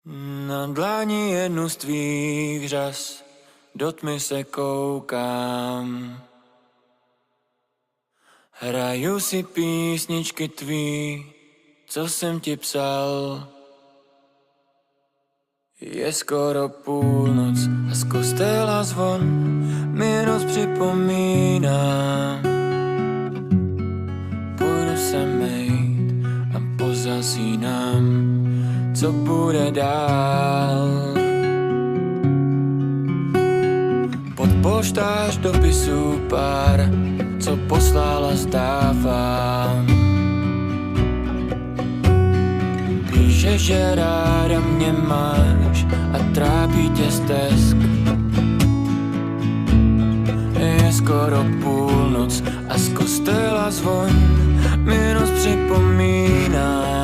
Na dlani jednu z tvých řas do tmy se koukám. Hraju si písničky tvý, co jsem ti psal. Je skoro půlnoc a z kostela zvon mi noc připomíná. Půjdu se mejt a pozasínám, co bude dál. Pod poštář dopisů pár, co poslala, zdávám. Píše, že ráda mě máš a trápí tě stesk. Je skoro půlnoc a z kostela zvon mi noc připomíná.